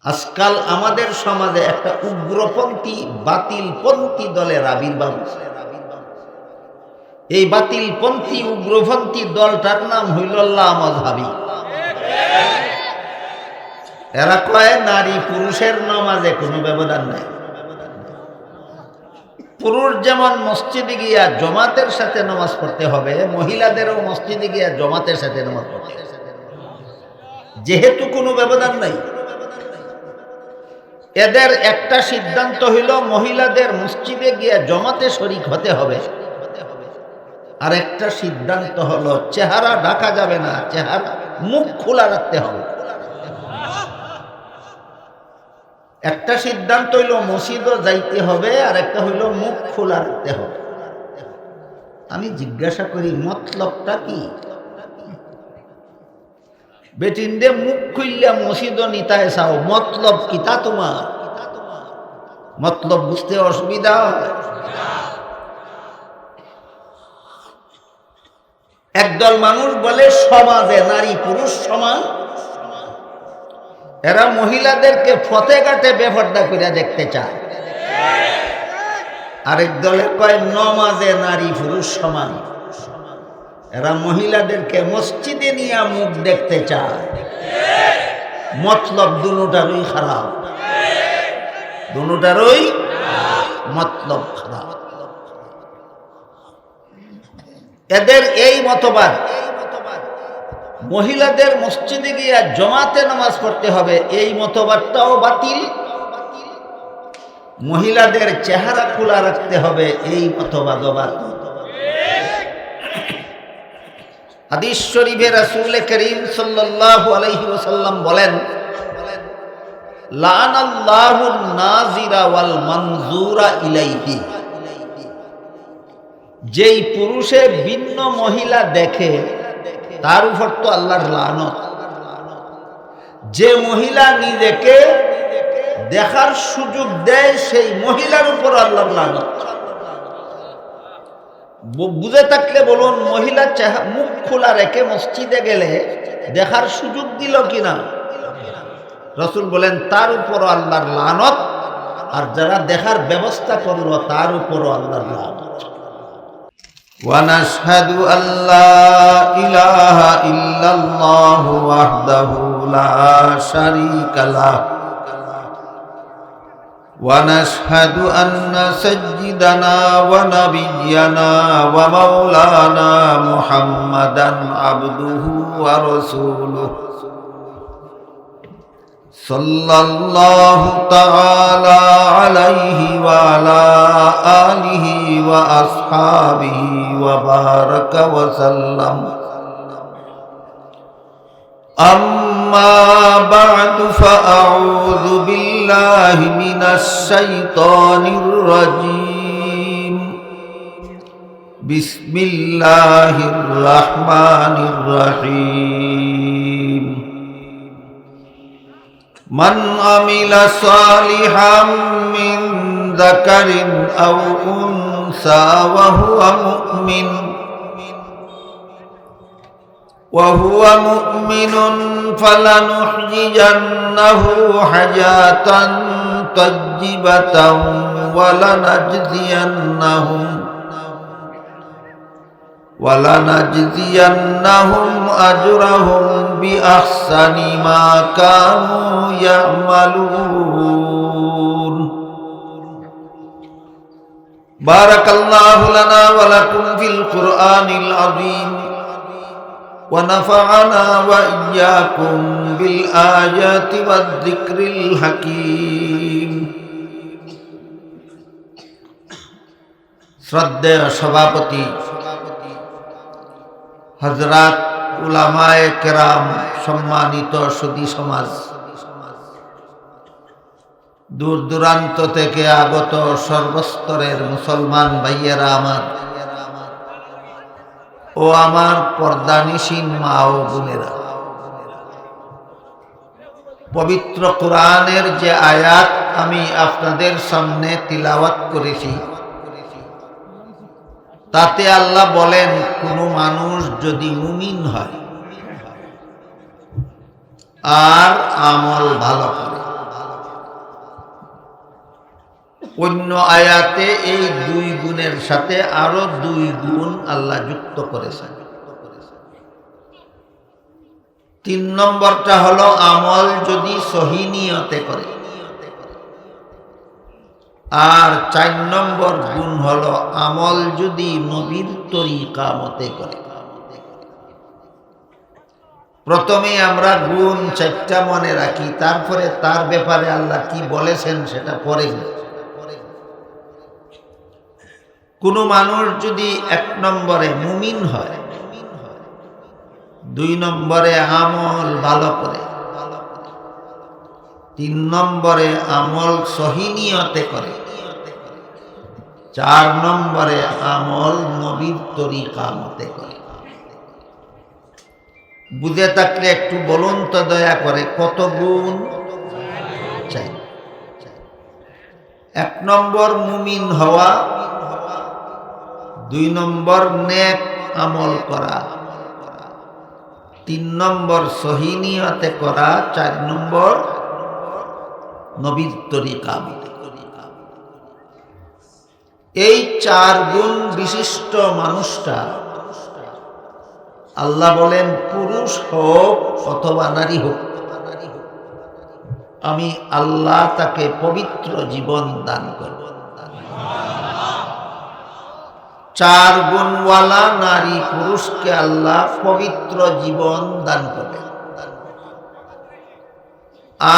আজকাল আমাদের সমাজে একটা উগ্রপন্থী বাতিলপন্থী দলের আবির্ভাব। এই বাতিলপন্থী উগ্রপন্থী দলটার নাম হইল লামাযহাবী। এরা কয় নারী পুরুষের নামাজে কোনো ব্যবধান নাই। পুরুষ যেমন মসজিদে গিয়া জমাতের সাথে নামাজ পড়তে হবে, মহিলাদেরও মসজিদে গিয়া জমাতের সাথে নামাজ পড়তে হবে, যেহেতু কোনো ব্যবধান নাই। এদের একটা সিদ্ধান্ত হইল মহিলাদের মসজিদে গিয়া জমাতে শরীক হতে হবে, আর একটা সিদ্ধান্ত হলো চেহারা ঢাকা যাবে না, চেহারা মুখ খোলা রাখতে হবে। একটা সিদ্ধান্ত হইল মসজিদও যাইতে হবে, আর একটা হইল মুখ খোলা রাখতে হবে। আমি জিজ্ঞাসা করি মতলবটা কি? বেটিন্ডে মুখ খুললে মসজিদও নিতায় চাও, মতলব কি তা তোমার? মতলব বুঝতে অসুবিধা হয়। একদল মানুষ বলে সমাজে নারী পুরুষ সমান, এরা মহিলাদেরকে ফতেঘাটে বেপর্দা করে দেখতে চায়। আরেক দলে কয় নমাজে নারী পুরুষ সমান, এরা মহিলাদেরকে মসজিদে নিয়ে মুখ দেখতে চায়। মতলব দুটারই খারাপ, দুটারই মতলব খারাপ। এদের এই মতবাদ মহিলাদের মসজিদে গিয়ে জমাতে নামাজ পড়তে হবে, এই মতবাদটাও বাতিল। মহিলাদের চেহারা খোলা রাখতে হবে, এই মতবাদও বাতিল। হাদিস শরীফে রাসূল করিম সাল্লাল্লাহু আলাইহি ওয়াসাল্লাম বলেন, লানাল্লাহুন নাজিরা ওয়াল মানজুরা ইলাইহি। যেই পুরুষে ভিন্ন মহিলা দেখে তার উপর তো আল্লাহর লানত। যে মহিলা নিজেকে দেখার সুযোগ দেয় সেই মহিলার উপর আল্লাহর লানত। বুঝে থাকলে বলুন, মহিলা মুখ খোলা রেখে মসজিদে গেলে দেখার সুযোগ দিল কিনা? রাসূল বলেন তার উপরও আল্লাহর লানত, আর যারা দেখার ব্যবস্থা করলো তার উপরও আল্লাহর লানত। ونشهد أن لا إله إلا الله وحده لا شريك له ونشهد أن سيدنا ونبينا ومولانا محمدا عبده ورسوله صلى الله تعالى عليه وعلى آله وأصحابه وبارك وسلم أما بعد فأعوذ بالله من الشيطان الرجيم بسم الله الرحمن الرحيم من عمل صالحا من ذكر أو أنثى وهو مؤمن فلنحيينه حياة طيبة ولنجزينهم أجرهم بأحسن ما كانوا يعملون. بارك الله لنا ولكم في القرآن العظيم ونفعنا وإياكم بالآيات والذكر الحكيم. শ্রদ্ধেয় সভাপতি হযরত উলামায়ে কেরাম, সম্মানিত সুধী সমাজ, দূর দূরান্ত থেকে আগত সর্বস্তরের মুসলমান ভাইয়েরা আমার ও আমার পর্দানিশীন মা ও বোনেরা, পবিত্র কোরআনের যে আয়াত আমি আপনাদের সামনে তিলাওয়াত করেছি, তাতে আল্লাহ বলেন, কোনো মানুষ যদি মুমিন হয় আর আমল ভালো করে, অন্য আয়াতে এই 2 গুণের সাথে আরো 2 গুণ আল্লাহ যুক্ত করেছেন। 3 নম্বরটা হলো আমল যদি সহি নিয়তে করে, আর 4 নম্বর গুণ হলো আমল যদি নবীর তরিকা মতে করে। প্রথমে আমরা গুণ 4টা মনে রাখি, তারপরে তার ব্যাপারে আল্লাহ কি বলেছেন সেটা পরে। কোন মানুষ যদি 1 নম্বরে মুমিন হয়, 2 নম্বরে আমল ভালো করে, 3 নম্বরে আমল সহি নিয়তে করে, 4 নম্বরে আমল নবীর তরিকা মতে করে। বুঝে থাকলে একটু বলুন তো দয়া করে, কত গুণ চাই? 1 নম্বর মুমিন হওয়া, 2 নম্বর নেক আমল করা, 3 নম্বর সহি নিয়তে করা, 4 নম্বর নবীর তরিকা। এই 4 গুণ বিশিষ্ট মানুষটা আল্লাহ বলেন পুরুষ হোক অথবা নারী হোক, আমি আল্লাহ তাকে পবিত্র জীবন দান করব। 4 গুণওয়ালা নারী পুরুষকে আল্লাহ পবিত্র জীবন দান করবে,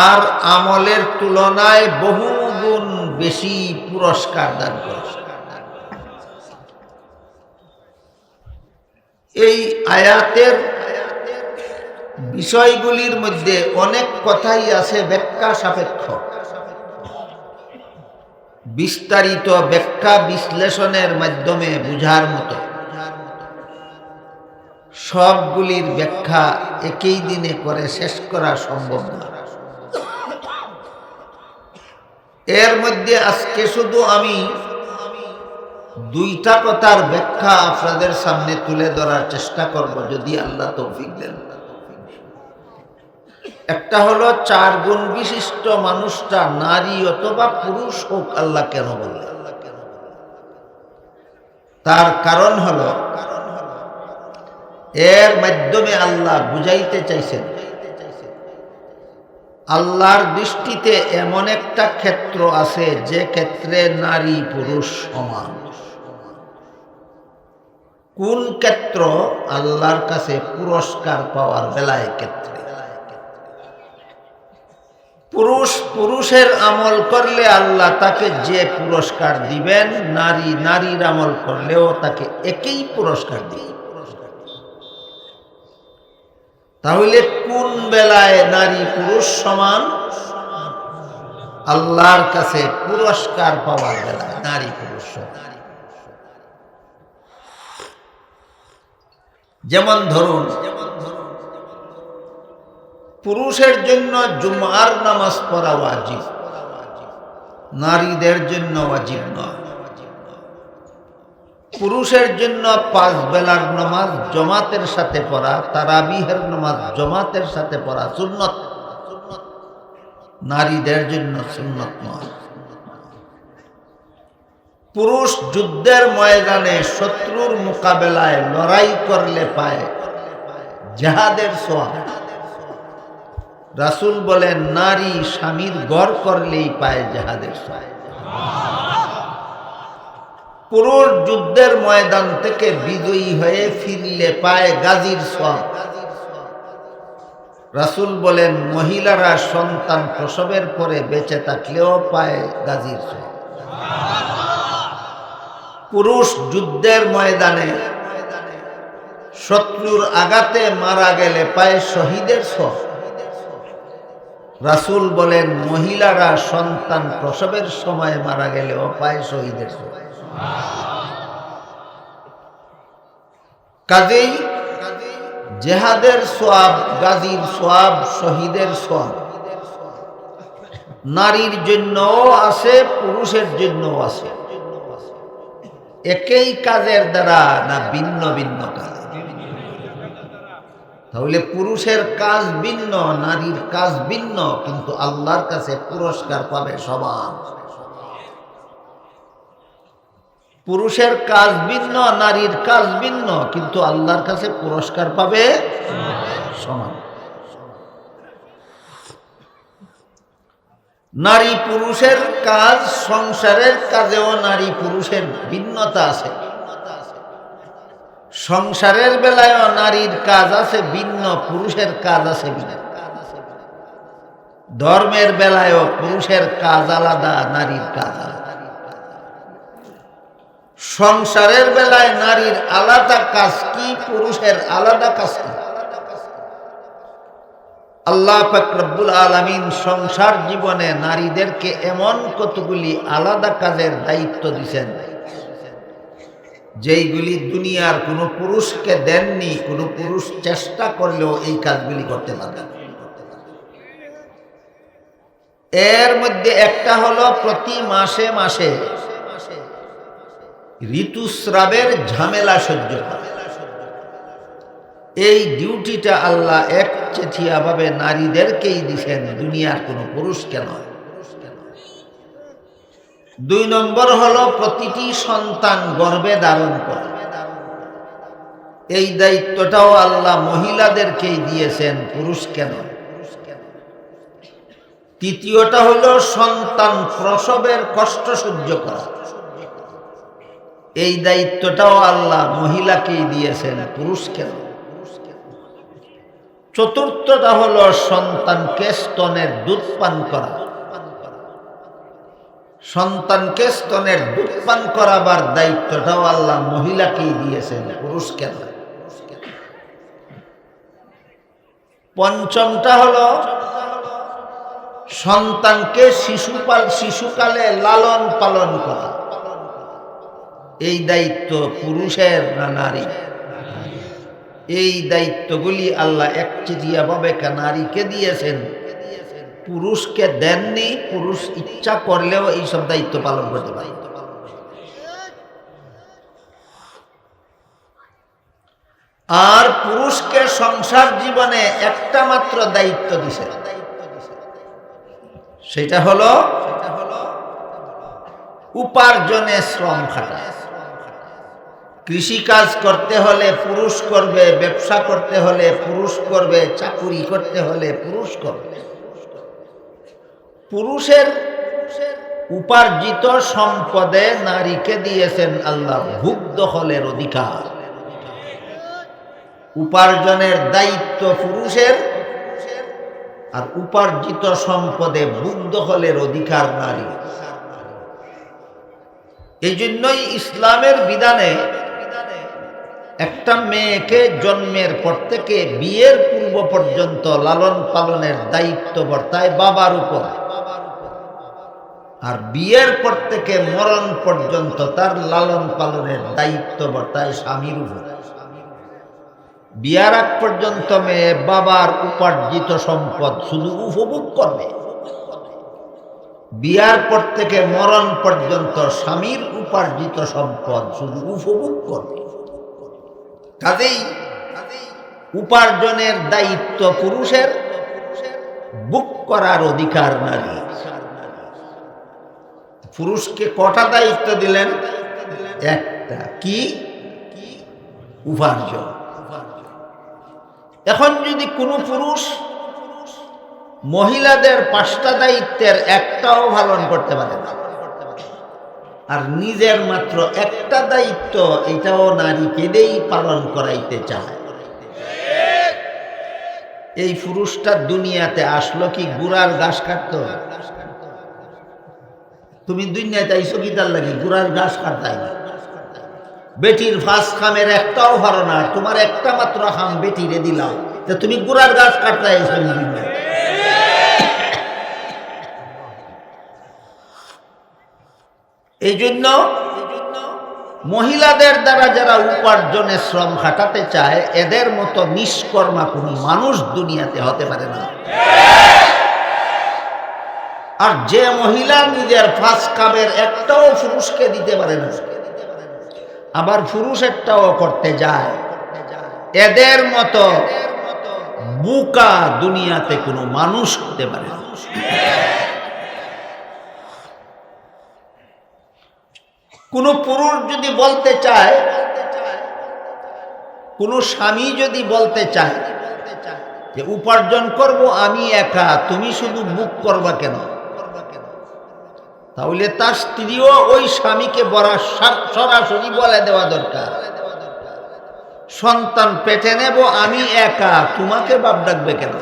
আর আমলের তুলনায় বহু গুণ বেশি পুরস্কার দান করবে। এই আয়াতের বিষয়গুলির মধ্যে অনেক কথাই আছে ব্যাখ্যা সাপেক্ষ, বিস্তারিত ব্যাখ্যা বিশ্লেষণের মাধ্যমে বুঝার মতো। সবগুলির ব্যাখ্যা একই দিনে করে শেষ করা সম্ভব না। এর মধ্যে আজকে শুধু আমি 2টা কথার ব্যাখ্যা আপনাদের সামনে তুলে ধরার চেষ্টা করব, যদি আল্লাহ তৌফিক দেন। একটা হলো 4 গুণ বিশিষ্ট মানুষটা নারী অথবা পুরুষ হোক, আল্লাহ কেন বললেন? তার কারণ হলো এর মাধ্যমে আল্লাহ বুঝাইতে চাইছেন আল্লাহর দৃষ্টিতে এমন একটা ক্ষেত্র আছে যে ক্ষেত্রে নারী পুরুষ সমান। কোন ক্ষেত্র? আল্লাহর কাছে পুরস্কার পাওয়ার বেলায় ক্ষেত্রে। পুরুষ পুরুষের আমল করলে আল্লাহ তাকে যে পুরস্কার দিবেন, নারী নারীর আমল করলেও তাকে একই পুরস্কার দিবেন। তাহলে কোন বেলায় নারী পুরুষ সমান? আল্লাহর কাছে পুরস্কার পাওয়ার বেলায় নারী পুরুষ সমান। যেমন ধরুন, পুরুষের জন্য জুমার নামাজ পড়া ওয়াজিব, নারীদের জন্য ওয়াজিব নয়। পুরুষের জন্য 5 বেলার নামাজ জামাতের সাথে পড়া, তারাবিহের নামাজ জামাতের সাথে পড়া সুন্নত, নারীদের জন্য সুন্নত নয়। পুরুষ যুদ্ধের ময়দানে শত্রুর মোকাবেলায় লড়াই করলে পায় জিহাদের সওয়াব। রাসূল বলেন নারী স্বামীর ঘর করলেই পায় জিহাদের সওয়াব। পুরুষ যুদ্ধের ময়দান থেকে বিজয়ী হয়ে ফিরলে পায় গাজীর সওয়াব। রাসূল বলেন মহিলারা সন্তান প্রসবের পরে বেঁচে থাকলেও পায় গাজীর সওয়াব। পুরুষ যুদ্ধের ময়দানে শত্রুর আঘাতে মারা গেলে পায় শহীদের সওয়াব। রাসূল বলেন মহিলারা সন্তান প্রসবের সময় মারা গেলেও পায় শহীদের সওয়াব। কাজেই জিহাদের সওয়াব, গাজীর সওয়াব, শহীদের সওয়াব নারীর জন্যও আছে, পুরুষের জন্যও আছে। একই কাজের দ্বারা না ভিন্ন ভিন্ন কাজ? তাহলে পুরুষের কাজ ভিন্ন, নারীর কাজ ভিন্ন, কিন্তু আল্লাহর কাছে পুরস্কার পাবে সমান। পুরুষের কাজ ভিন্ন, নারীর কাজ ভিন্ন, কিন্তু আল্লাহর কাছে পুরস্কার পাবে সমান। নারী পুরুষের কাজ, সংসারের কাজেও নারী পুরুষের ভিন্নতা আছে। সংসারের বেলায়ও নারীর কাজ আছে ভিন্ন, পুরুষের কাজ আছে ভিন্ন। ধর্মের বেলায়ও পুরুষের কাজ আলাদা, নারীর কাজ আলাদা। সংসারের বেলায় নারীর আলাদা কাজ কি, পুরুষের আলাদা কাজ কি? আল্লাহ পাক রব্বুল আলামিন সংসার জীবনে নারীদেরকে এমন কতগুলি আলাদা কাজের দায়িত্ব দিয়েছেন যেইগুলি দুনিয়ার কোনো পুরুষকে দেননি। কোনো পুরুষ চেষ্টা করলেও এই কাজগুলি করতে পারবে। এর মধ্যে একটা হলো প্রতি মাসে মাসে ঋতুস্রাবের ঝামেলা সহ্য করা। এই ডিউটিটা আল্লাহ একচেটিয়া ভাবে নারীদেরকেই দিছেন, দুনিয়ার কোনো পুরুষকে নয়। 2 নম্বর হলো প্রতিটি সন্তান গর্ভে ধারণ করা। এই দায়িত্বটাও আল্লাহ মহিলাদেরকেই দিয়েছেন, পুরুষকে নয়। তৃতীয়টা হলো সন্তান প্রসবের কষ্ট সহ্য করা। এই দায়িত্বটাও আল্লাহ মহিলাকেই দিয়েছেন, পুরুষকে নয়। চতুর্থটা হলো সন্তানকে স্তনের দুধ পান করা। সন্তানকে স্তনের দুধ পান করাবার দায়িত্বটাও আল্লাহ মহিলাকেই দিয়েছেন, পুরুষকে নয়। পঞ্চমটা হলো সন্তানকে শিশুকালে লালন পালন করা। এই দায়িত্ব পুরুষের না নারী? এই দায়িত্বগুলি আল্লাহ একচেটিয়া ভাবে নারীকে দিয়েছেন, পুরুষকে দেননি। পুরুষ ইচ্ছা করলেও এইসব দায়িত্ব পালন করতে পারে। আর পুরুষকে সংসার জীবনে একটা মাত্র দায়িত্ব দিছে, সেটা হলো উপার্জনে শ্রম খাটা। কৃষিকাজ করতে হলে পুরুষ করবে, ব্যবসা করতে হলে পুরুষ করবে, চাকুরি করতে হলে পুরুষ করবে। পুরুষের উপার্জিত সম্পদে নারীকে দিয়েছেন আল্লাহ ভোগ দখলের অধিকার। উপার্জনের দায়িত্ব পুরুষের, আর উপার্জিত সম্পদে ভোগ দখলের অধিকার নারী। এই জন্যই ইসলামের বিধানে একটা মেয়েকে জন্মের পর থেকে বিয়ের পূর্ব পর্যন্ত লালন পালনের দায়িত্ব বর্তায় বাবার উপর, আর বিয়ের পর থেকে মরণ পর্যন্ত তার লালন পালনের দায়িত্ব বর্তায় স্বামীর উপর। বিয়ার আগ পর্যন্ত মেয়ে বাবার উপার্জিত সম্পদ শুধু উপভোগ করবে, বিয়ার পর থেকে মরণ পর্যন্ত স্বামীর উপার্জিত সম্পদ শুধু উপভোগ করবে। কাজেই উপার্জনের দায়িত্ব পুরুষের, ভোগ করার অধিকার নারী। পুরুষকে কটা দায়িত্ব দিলেন? একটা। কি? উপার্জন। এখন যদি কোনো পুরুষ মহিলাদের 5টা দায়িত্বের একটাও পালন করতে পারে না, আর নিজের মাত্র একটা দায়িত্ব, এটাও নারীকে দিয়েই পালন করাইতে চায়, এই পুরুষটা দুনিয়াতে আসলো কি গুড়ার ঘাস কাটতো? তুমি দুনিয়াতে আইসো কি তার লাগে? গুড়ার ঘাস কাটতাই না। বেটির ফাঁস খামের একটাও ভালো না, তোমার একটা মাত্র খাম বেটিরে দিলাম, যে তুমি গুড়ার ঘাস কাটতে আইসো দুনিয়ায়। এই জন্য মহিলাদের দ্বারা যারা উপার্জনে শ্রম খাটাতে চায়, এদের মতো নিষ্কর্মা কোনো মানুষ দুনিয়াতে হতে পারে না। আর যে মহিলা নিজের ফাঁস কামের একটাও পুরুষকে দিতে পারে না, আবার পুরুষেরটাও করতে যায়, এদের মতো বুকা দুনিয়াতে কোনো মানুষ হতে পারে না। কোনো পুরুষ যদি বলতে চায়, কোনো স্বামী যদি বলতে চায় যে উপার্জন করব আমি একা, তুমি শুধু বুক করবা কেন, তাহলে তার স্ত্রীও ওই স্বামীকে সরাসরি বলে দেওয়া দরকার, সন্তান পেটে নেব আমি একা, তোমাকে বাপ ডাকবে কেন।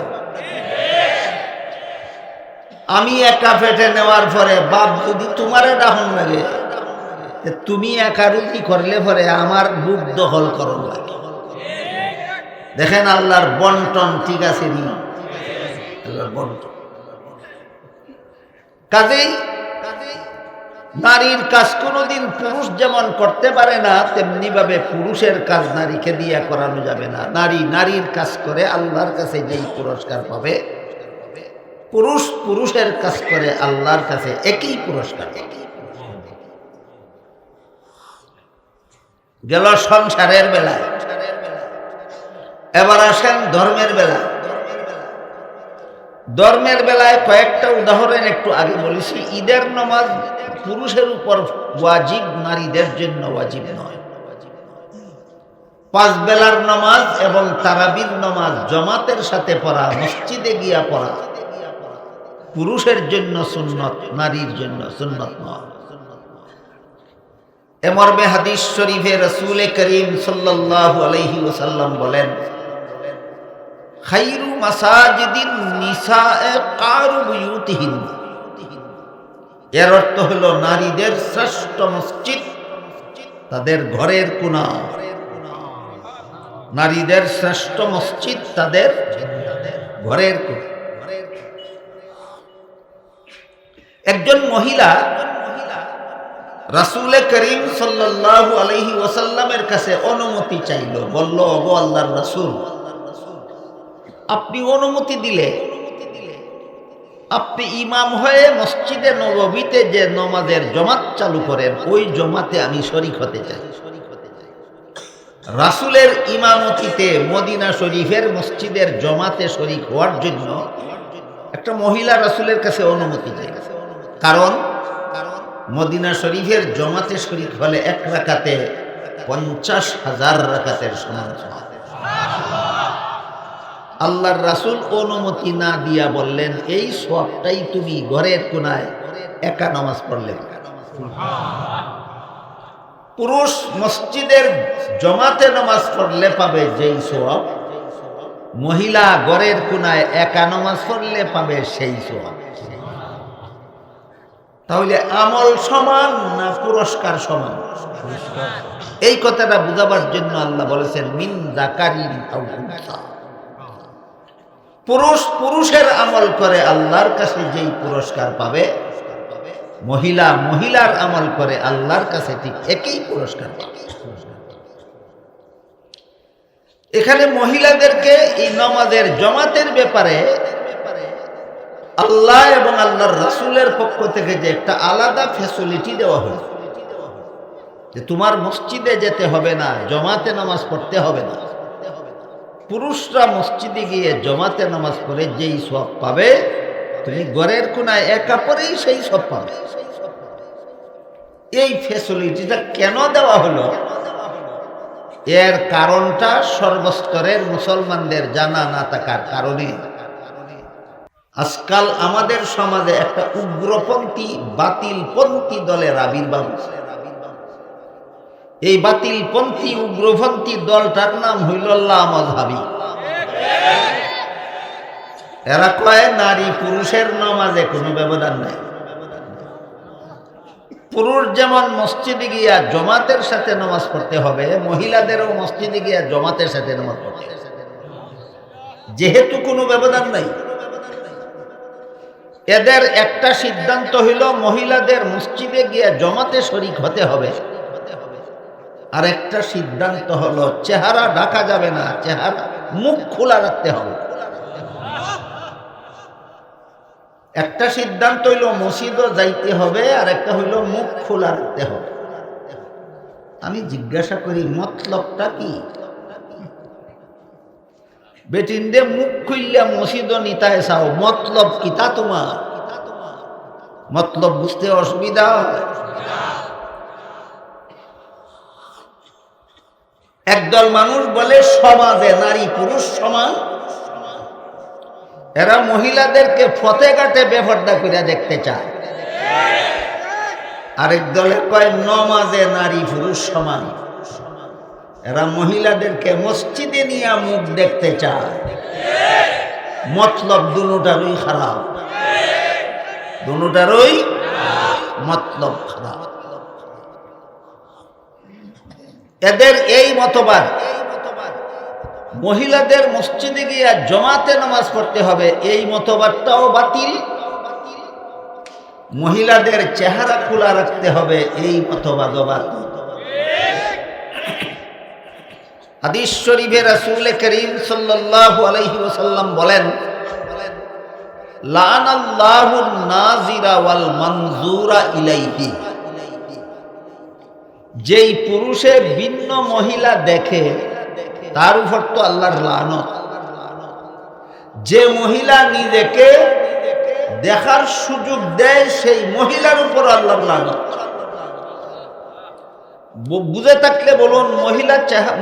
আমি একা পেটে নেওয়ার পরে বাপ যদি তোমারে ডাহন লাগে, তুমি একা রুটি করলে পরে আমার বুক দখল করো লাগে। দেখেন আল্লাহর বন্টন ঠিক আছে নি, আল্লাহর বন্টন। কাজেই নারীর কাজ কোনোদিন পুরুষ যেমন করতে পারে না, তেমনি ভাবে পুরুষের কাজ নারীকে দিয়ে করানো যাবে না। নারী নারীর কাজ করে আল্লাহর কাছে যেই পুরস্কার পাবে, পুরুষ পুরুষের কাজ করে আল্লাহর কাছে একই পুরস্কার পাবে। গেল সংসারের বেলায়, এবার আসেন ধর্মের বেলায়। ধর্মের বেলায় কয়েকটা উদাহরণ একটু আগে বলেছি। ঈদের নামাজ পুরুষের উপর ওয়াজিব, নারীদের জন্য ওয়াজিব নয়। 5 বেলার নামাজ এবং তারাবির নামাজ জামাতের সাথে পড়া, মসজিদে গিয়া পড়া পুরুষের জন্য সুন্নত, নারীর জন্য সুন্নত নয়। এ মর্মে হাদিস শরীফে রাসূল করিম সাল্লাল্লাহু আলাইহি ওয়াসাল্লাম বলেন, খায়রু মাসাজিদিন নিসায়ে কারু বুয়ুতিহিন। এর অর্থ হলো নারীদের শ্রেষ্ঠ মসজিদ তাদের ঘরের কোণা। নারীদের শ্রেষ্ঠ মসজিদ তাদের ঘরের কোণা। একজন মহিলা রাসূল করিম সাল্লাল্লাহু আলাইহি ওয়াসাল্লামের কাছে অনুমতি চাইল, বলল, ওগো আল্লাহর রাসূল, আপনি অনুমতি দিলে আপনি ইমাম হয়ে মসজিদে নববীতে যে নামাজের জামাত চালু করেন, ওই জামাতে আমি শরীক হতে চাই। রাসূলের ইমামতিতে মদিনা শরীফের মসজিদের জামাতে শরীক হওয়ার জন্য একটা মহিলা রাসূলের কাছে অনুমতি চাই। কারণ মদিনা শরীফের জামাতে শরীক হলে 1 রাকাতে 50,000 রাকাতের সমান। আল্লাহর রাসূল অনুমতি না দিয়া বললেন, এই সওয়াবটাই তুমি ঘরের কোণায় একা নামাজ পড়লে। পুরুষ মসজিদের জামাতে নামাজ পড়লে পাবে যেই সওয়াব, মহিলা ঘরের কোণায় একা নামাজ পড়লে পাবে সেই সওয়াব। তাহলে আমল সমান না পুরস্কার সমান? এই কথাটা বুঝাবার জন্য আল্লাহ বলেছেন, মিন যাকারিন আও উনসা। পুরুষ পুরুষের আমল করে আল্লাহর কাছে যেই পুরস্কার পাবে, মহিলা মহিলার আমল করে আল্লাহর কাছে ঠিক একই পুরস্কার পাবে। এখানে মহিলাদেরকে এই নামাজের জামাতের ব্যাপারে আল্লাহ এবং আল্লাহর রাসূলের পক্ষ থেকে যে একটা আলাদা ফ্যাসিলিটি দেওয়া হয়েছে, যে তোমার মসজিদে যেতে হবে না, জামাতে নামাজ পড়তে হবে না। পুরুষরা মসজিদে গিয়ে জামাতে নামাজ পড়ে যেই সওয়াব পাবে, তুমি ঘরের কোণায় একা পড়েই সেই সওয়াব পাবে। এই ফ্যাসিলিটিটা কেন দেওয়া হলো, এর কারণটা সর্বস্তরের মুসলমানদের জানা না থাকার কারণে আজকাল আমাদের সমাজে একটা উগ্রপন্থী বাতিলপন্থী দলের আবির্ভাব। এই বাতিলপন্থী উগ্রপন্থী দলটার নাম হইল লামাযহাবী। এরা কয় নারী পুরুষের নামাজে কোনো ব্যবধান নাই। পুরুষ যেমন মসজিদে গিয়া জামাতের সাথে নামাজ পড়তে হবে, মহিলাদেরও মসজিদে গিয়া জামাতের সাথে নামাজ পড়তে হবে, যেহেতু কোনো ব্যবধান নাই। এদের একটা সিদ্ধান্ত হইল মহিলাদের মসজিদে গিয়া জামাতে শরীক হতে হবে, আর একটা সিদ্ধান্ত হলো চেহারা ঢাকা যাবে না, চেহারা মুখ খোলা রাখতে হবে। একটা সিদ্ধান্ত হইল মসজিদও যাইতে হবে, আর একটা হইল মুখ খোলা রাখতে হবে। আমি জিজ্ঞাসা করি, মতলবটা কি? বেটিনদে মুখ খুললে মসজিদও নিতায় চাও, মতলব কিতা তোমার? মতলব বুঝতে অসুবিধা হয়। একদল মানুষ বলে সমাজে নারী পুরুষ সমান, এরা মহিলাদেরকে ফতেঘাটে বেপরদা করে দেখতে চায়। আরেক দলে কয় নমাজে নারী পুরুষ সমান, এরা মহিলাদেরকে মসজিদে নিয়ে মুখ দেখতে চায়। মতলব দুটারই খারাপ, দুটারই মতলব খারাপ। এদের এই মতবাদ মহিলাদের মসজিদে গিয়ে জমাতে নামাজ পড়তে হবে, এই মতবাদটাও বাতিল। মহিলাদের চেহারা খোলা রাখতে হবে, এই মতবাদও বাতিল। হাদিস শরীফে রাসূল করিম সাল্লাল্লাহু আলাইহি ওয়াসাল্লাম বলেন, লানাল্লাহুন নাজিরা ওয়াল মানজুরা ইলাইহি। যেই পুরুষে ভিন্ন মহিলা দেখে তার উপর তো আল্লাহর লানত। যে মহিলা নিজেকে দেখার সুযোগ দেয় সেই মহিলার উপর আল্লাহর লানত। বুঝে থাকলে বলুন, মহিলা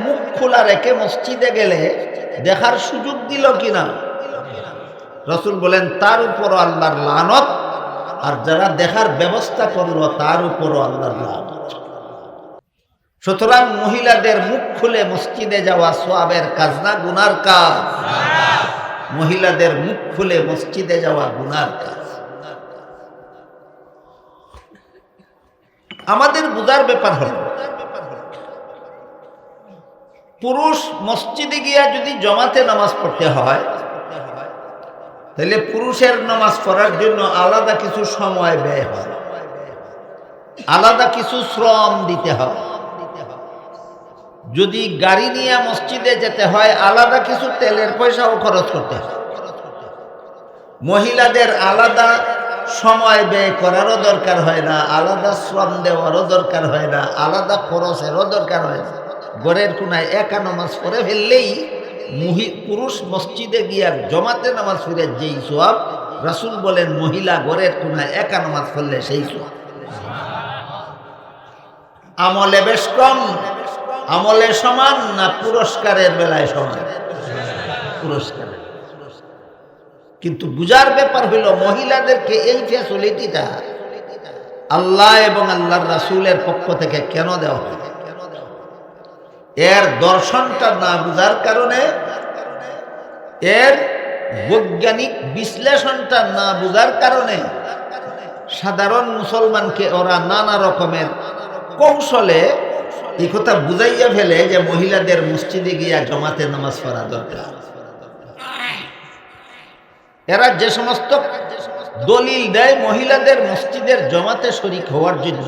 মুখ খোলা রেখে মসজিদে গেলে দেখার সুযোগ দিল কিনা? রাসূল বলেন তার উপরও আল্লাহর লানত, আর যারা দেখার ব্যবস্থা করলো তার উপরও আল্লাহর লানত। সুতরাং মহিলাদের মুখ খুলে মসজিদে যাওয়া সওয়াবের কাজ না, গুনার কাজ। মহিলাদের মুখ খুলে মসজিদে যাওয়া গুনার কাজ। আমাদের বুঝার ব্যাপার হল, পুরুষ মসজিদে গিয়া যদি জমাতে নামাজ পড়তে হয়, তাহলে পুরুষের নামাজ পড়ার জন্য আলাদা কিছু সময় ব্যয় হয়, আলাদা কিছু শ্রম দিতে হয়। যদি গাড়ি নিয়ে মসজিদে যেতে হয়, আলাদা কিছু তেলের পয়সাও খরচ করতে হয়। মহিলাদের আলাদা সময় ব্যয় করারও দরকার হয় না, আলাদা শ্রম দেওয়ারও দরকার হয় না, আলাদা খরচেরও দরকার হয় না। ঘরের কোনায় একা নামাজ পড়ে ফেললেই পুরুষ মসজিদে গিয়া জমাতে নামাজ পড়ে যেই সওয়াব, রাসূল বলেন মহিলা ঘরের কোনায় একা নামাজ পড়লে সেই সওয়াব। আমলে বেশ কম, আমলে সমান না পুরস্কারের বেলায় সমান? পুরস্কারের। কিন্তু বুঝার ব্যাপার হইল, মহিলাদেরকে এই ফ্যাসিলিটিটা আল্লাহ এবং আল্লাহর রাসূলের পক্ষ থেকে কেন দেওয়া হয়? এর দর্শনটা না বুঝার কারণে, এর বৈজ্ঞানিক বিশ্লেষণটা না বুঝার কারণে সাধারণ মুসলমানকে ওরা নানা রকমের কৌশলে এই কথা বুঝাইয়া ফেলে যে মহিলাদের মসজিদে গিয়া জমাতে নামাজ পড়া দরকার। এরা যে সমস্ত দলিল দেয় মহিলাদের মসজিদের জমাতে শরীক হওয়ার জন্য,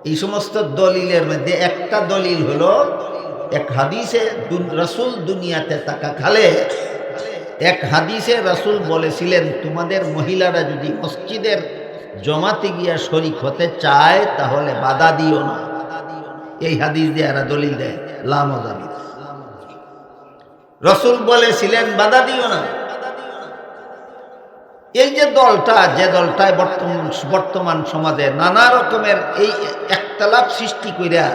এই সমস্ত দলিলের মধ্যে একটা দলিল হলো, এক হাদিসে রাসূল দুনিয়াতে থাকাকালে এক হাদিসে রাসূল বলেছিলেন, তোমাদের মহিলারা যদি মসজিদের জমাতে গিয়া শরীক হতে চায় তাহলে বাধা দিও না। এই হাদিস দিয়ে এরা দলিল দেয় লামজাবি। রাসূল বলেছিলেন বাধা দিও না। এই যে দলটা, যে দলটায় বর্তমান সমাজে নানা রকমের এই একতলাপ সৃষ্টি কইরা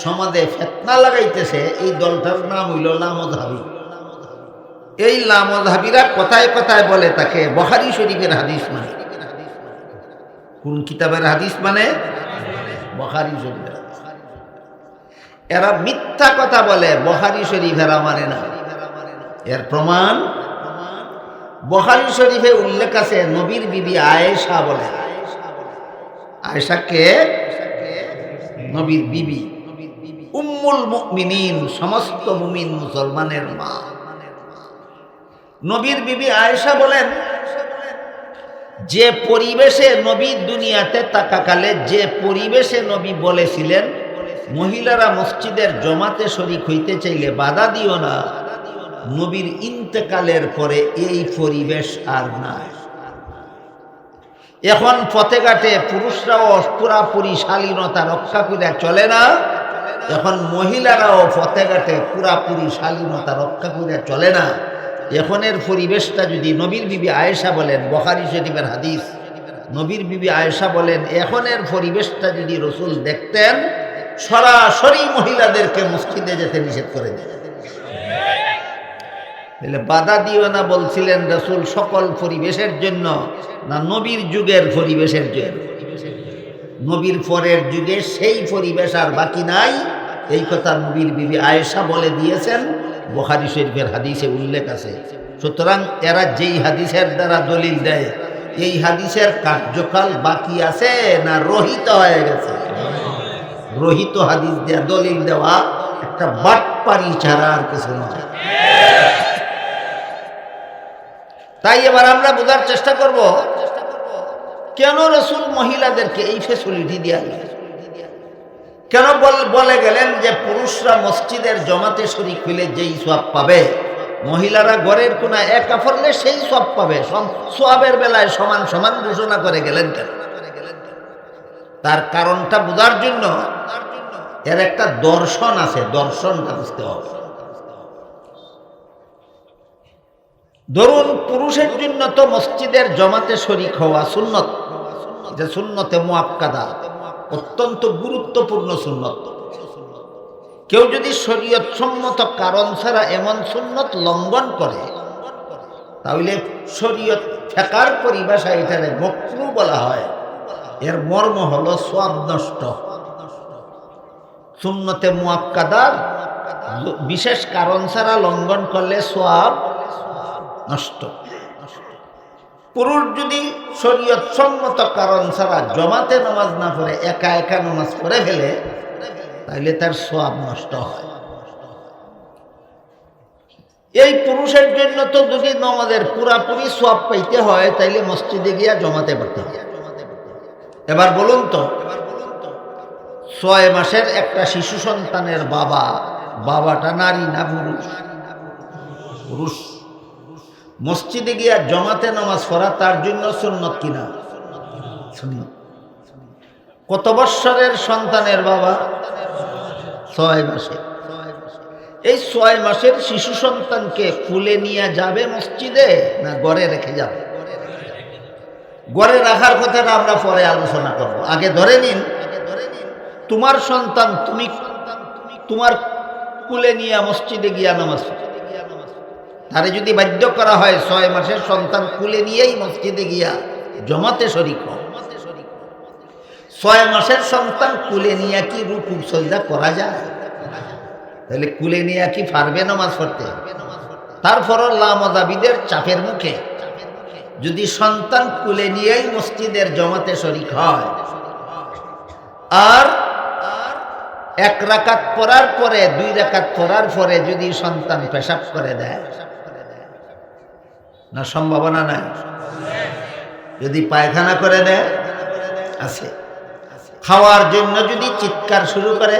সমাজে ফিতনা লাগাইতেছে, এই দলটার নাম হইল লামজাবি। এই লামজাবিরা কথায় কথায় বলে তাকে বুখারী শরীফের হাদিস মানে। কোন কিতাবের হাদিস মানে? বুখারী শরীফের। এরা মিথ্যা কথা বলে, বুখারী শরীফ এরা মানে না। এর প্রমাণ বুখারী শরীফে উল্লেখ আছে, নবীর বিবি আয়েশা বলে। আয়েশাকে নবীর বিবি, উম্মুল মুমিনিন, সমস্ত মুমিন মুসলমানের মা। নবীর বিবি আয়েশা বলেন, যে পরিবেশে নবী দুনিয়াতে থাকাকালে যে পরিবেশে নবী বলেছিলেন মহিলারা মসজিদের জমাতে শরীক হইতে চাইলে বাধা দিও না, নবীর ইন্তেকালের পরে এই পরিবেশ আর নাই। এখন ফতেঘাটে পুরুষরাও পুরাপুরি শালীনতা রক্ষা করে চলে না, এখন মহিলারাও ফতেঘাটে পুরাপুরি শালীনতা রক্ষা করে চলে না। এখনের পরিবেশটা যদি নবীর বিবি আয়েশা বলেন, বুখারী শরীফের হাদিস, নবীর বিবি আয়েশা বলেন, এখনের পরিবেশটা যদি রাসূল দেখতেন সরাসরি মহিলাদেরকে মসজিদে যেতে নিষেধ করে দেয়। বাধা দিও না বলছিলেন রাসূল সকল পরিবেশের জন্য, না নবীর যুগের পরিবেশের জন্য? নবীর পরের যুগে সেই পরিবেশ আর বাকি নাই, এই কথা নবীর বিবি আয়েশা বলে দিয়েছেন, বুখারী শরীফের হাদিসে উল্লেখ আছে। সুতরাং এরা যেই হাদিসের দ্বারা দলিল দেয়, এই হাদিসের কার্যকাল বাকি আছে না রহিত হয়ে গেছে? রহিত হাদিস দেয়া দলিল দেওয়া একটা বাটপারি ছাড়া আর কিছু নয়। তাই এবার আমরা বোঝার চেষ্টা করব কেন রাসূল মহিলাদেরকে এই ফ্যাসিলিটি দেয়া গেল। কেন বলে গেলেন যে পুরুষরা মসজিদের জমাতে শরীক হইলে যেই সওয়াব পাবে, মহিলারা ঘরের কোণা একা পড়লে সেই সওয়াব পাবে। সওয়াবের বেলায় সমান সমান ঘোষণা করে গেলেন কেন? তার কারণটা বোঝার জন্য এর একটা দর্শন আছে, দর্শনটা বুঝতে হবে। ধরুন পুরুষের জন্য তো মসজিদের জমাতে শরীক হওয়া সুন্নত, যে সুন্নতে মুআক্কাদা, অত্যন্ত গুরুত্বপূর্ণ সুন্নত। কেউ যদি শরীয়ত সম্মত কারণ ছাড়া এমন সুন্নত লঙ্ঘন করে, তাহলে শরীয়ত ফিকহের পরিভাষায় এটারে মাকরুহ বলা হয়। এর মর্ম হলো সওয়াব নষ্ট। সুন্নতে মুআক্কাদার বিশেষ কারণ ছাড়া লঙ্ঘন করলে সওয়াব নষ্ট। পুরুষ যদি শরীয়ত সম্মত কারণ ছাড়া জমাতে নামাজ না পড়ে একা একা নামাজ পড়ে ফেলে, তাহলে তার সওয়াব নষ্ট হয়। এই পুরুষের জন্য তো যদি নামাজের পুরাপুরি সওয়াব পাইতে হয়, তাইলে মসজিদে গিয়া জমাতে পড়তে হয়। এবার বলুন তো, 6 মাসের একটা শিশু সন্তানের বাবাটা নারী না পুরুষ? পুরুষ। মসজিদে গিয়া জমাতে নামাজ পড়া তার জন্য সুন্নত কিনা? সুন্নত। কত বৎসরের সন্তানের বাবা? 6 মাসের। এই 6 মাসের শিশু সন্তানকে কুলে নিয়ে যাবে মসজিদে না ঘরে রেখে যাবে? ঘরে রাখার কথাটা আমরা পরে আলোচনা করব। আগে ধরে নিন তোমার সন্তান তুমি তোমার কুলে নিয়ে মসজিদে গিয়া নামাজ, তারে যদি বাধ্য করা হয় 6 মাসের সন্তান কুলে নিয়েই মসজিদে গিয়া জমাতে শরীক হও, 6 মাসের সন্তান কুলে নিয়ে কি রুকু সাজদা করা যায়? তাহলে কুলে নিয়ে কি পারবে নামাজ পড়তে? তারপরও লামাযাবিদের চাপের মুখে যদি সন্তান কুলে নিয়েই মসজিদের জমাতে শরীক হয়, আর 1 রাকাত পড়ার পরে 2 রাকাত পড়ার পরে যদি সন্তান পেশাব করে দেয়, না সম্ভাবনা নাই? যদি পায়খানা করে দেয় আছে, খাওয়ার জন্য যদি চিৎকার শুরু করে,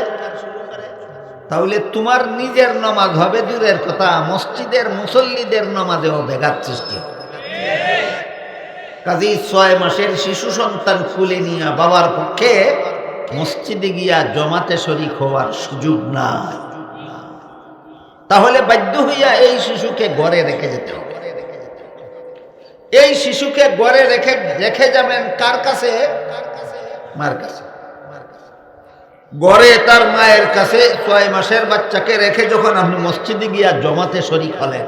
তাহলে তোমার নিজের নামাজ হবে দূরের কথা, মসজিদের মুসল্লিদের নামাজেও ব্যাঘাত সৃষ্টি হবে। কাজেই 6 মাসের শিশু সন্তান কুলে নিয়ে বাবার পক্ষে মসজিদে গিয়া জমাতে শরীক হওয়ার সুযোগ নাই। তাহলে বাধ্য হইয়া এই শিশুকে ঘরে রেখে যেতে হবে। এই শিশুকে ঘরে রেখে যাবেন কার কাছে? মার কাছে। ঘরে তার মায়ের কাছে 6 মাসের বাচ্চাকে রেখে যখন আপনি মসজিদে গিয়া জমাতে শরীক হলেন,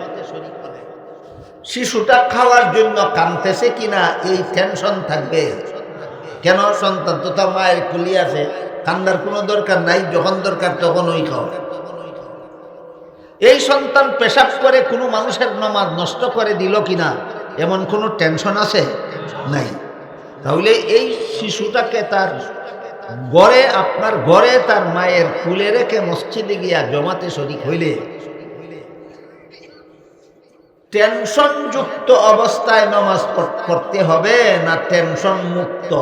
শিশুটা খাওয়ার জন্য কাঁদতেছে কিনা এই টেনশন থাকবে। কেন? সন্তান তো তার মায়ের কুলি আছে, কান্দার কোনো দরকার নাই, যখন দরকার তখন ওই খাও। এই সন্তান পেশাব করে কোনো মানুষের নামাজ নষ্ট করে দিল কিনা এমন কোনো টেনশন আছে? নাই। তাহলে এই শিশুটাকে তার ঘরে, আপনার ঘরে তার মায়ের কুলে রেখে মসজিদে গিয়া জমাতে শরীক হইলে টেনশন যুক্ত অবস্থায় নামাজ পড়তে হবে না টেনশন মুক্ত?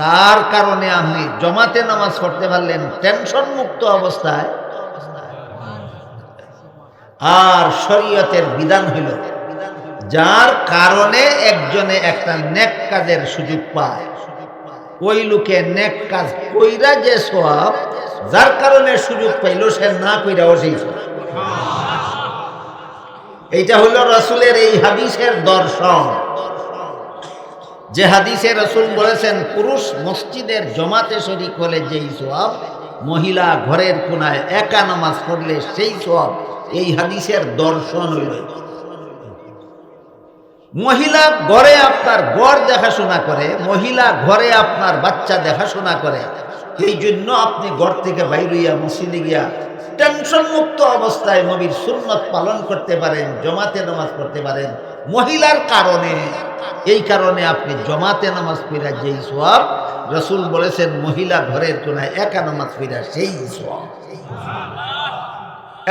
কার কারণে আপনি জমাতে নামাজ পড়তে পারলেন? টেনশন মুক্ত অবস্থায়। আর শরীয়তের বিধান হইল যার কারণে একজনে একটা নেক কাজের সুযোগ পায়, ওই লোকে নেক কাজ কইরা যে সওয়াব, যার কারণে সুযোগ পাইল সে না কইরাও সেই সওয়াব। এইটা হলো রাসূলের এই হাদিসের দর্শন। যে হাদিসে রাসূল বলেছেন পুরুষ মসজিদের জমাতে শরীক হলে যেই সওয়াব, মহিলা ঘরের কোনায় একা নামাজ পড়লে সেই সওয়াব। এই হাদিসের দর্শন হইল মহিলা ঘরে আপনার ঘর দেখাশোনা করে, মহিলা ঘরে আপনার বাচ্চা দেখাশোনা করে। এই জন্য আপনি ঘর থেকে বাইর হইয়া মসজিদে গিয়া টেনশন মুক্ত অবস্থায় নবীর সুন্নত পালন করতে পারেন, জমাতে নামাজ পড়তে পারেন মহিলার কারণে। এই কারণে আপনি জমাতে নামাজ পড়া যেই সওয়াব, রাসূল বলেছেন মহিলা ঘরের কোনায় একা নামাজ পড়া সেই সওয়াব।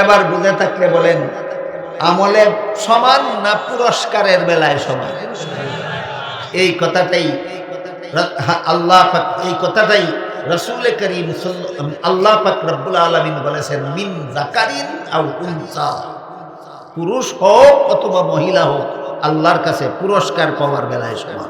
এবার বুঝে থাকলে বলেন আমলে সমান না পুরস্কারের বেলায় সমান? এই কথাটাই আল্লাহ পাক, এই কথাটাই রাসূল করিম আল্লাহ পাক রব্বুল আলামিন বলেছেন মিন যাকারিন আও উনসা, পুরুষ হোক অথবা মহিলা হোক আল্লাহর কাছে পুরস্কার পাওয়ার বেলায় সমান।